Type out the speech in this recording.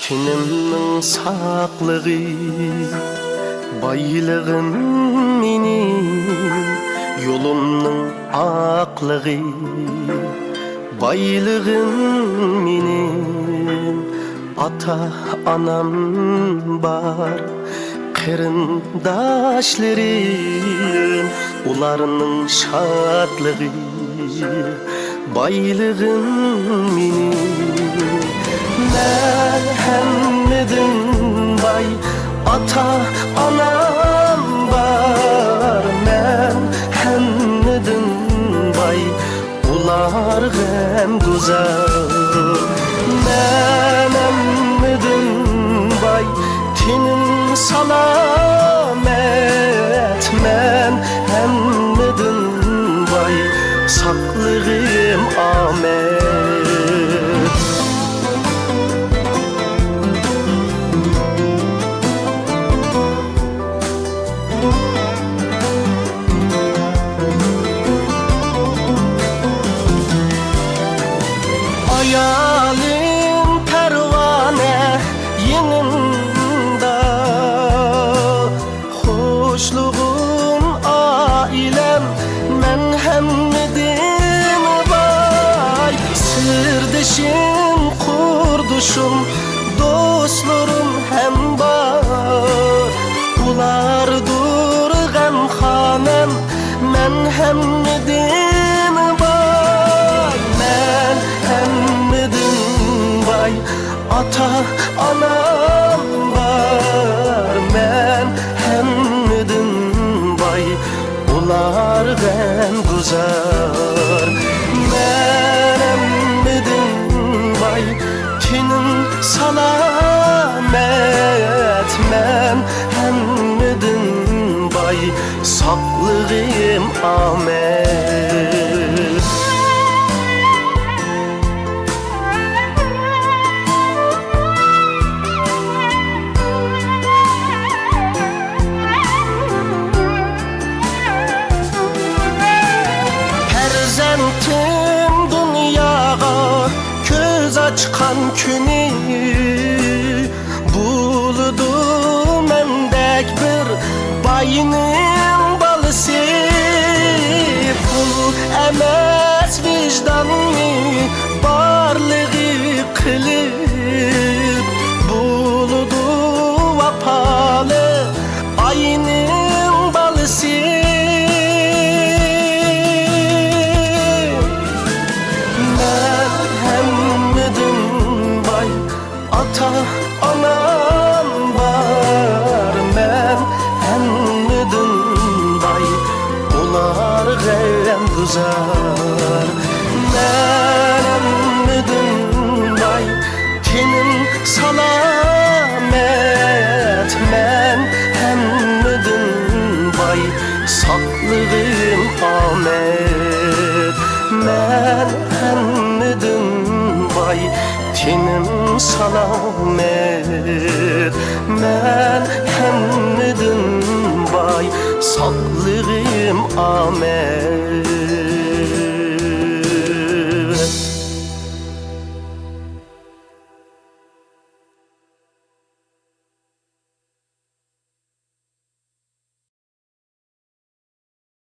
Tinimning saqlığı, baylığım menin, yolumning aqlığı, baylığım menin. Ata anam var, qarindoshlerim, ularning şadlığı, baylığım menin. Men hemmedim bay, ata anam var. Men hemmedim bay, ular hem güzel. Men hemmedim bay, tinim salamet. Men hemmedim bay, saklığım amet. Hayalim pervane yanımda, hoşluğum ailem, men hemmedim bay. Sırdaşım, kurduşum, dostlarım hem var. Ulardır gamxanem, men hemmedim bay. Men hemmedim bay, ata anam var. Men hemmedim bay, ular hem güzel. Men hemmedim bay, tinim salamet. Men hemmedim bay, saklığım amet. Perzentim dünyaga köz açkan günü, buldum mendek bir bayının balısı. Pul emes vicdanını barlığı kılıp, buldu vapalı ayının balısı. Ata anam var. Men hemmedim bay, ular hem güzel. Men hemmedim bay, tinim salamet. Men hemmedim bay, saklığım amet. Men hemmedim bay, tinim salamet. Men hemmedim bay, saklığım amet.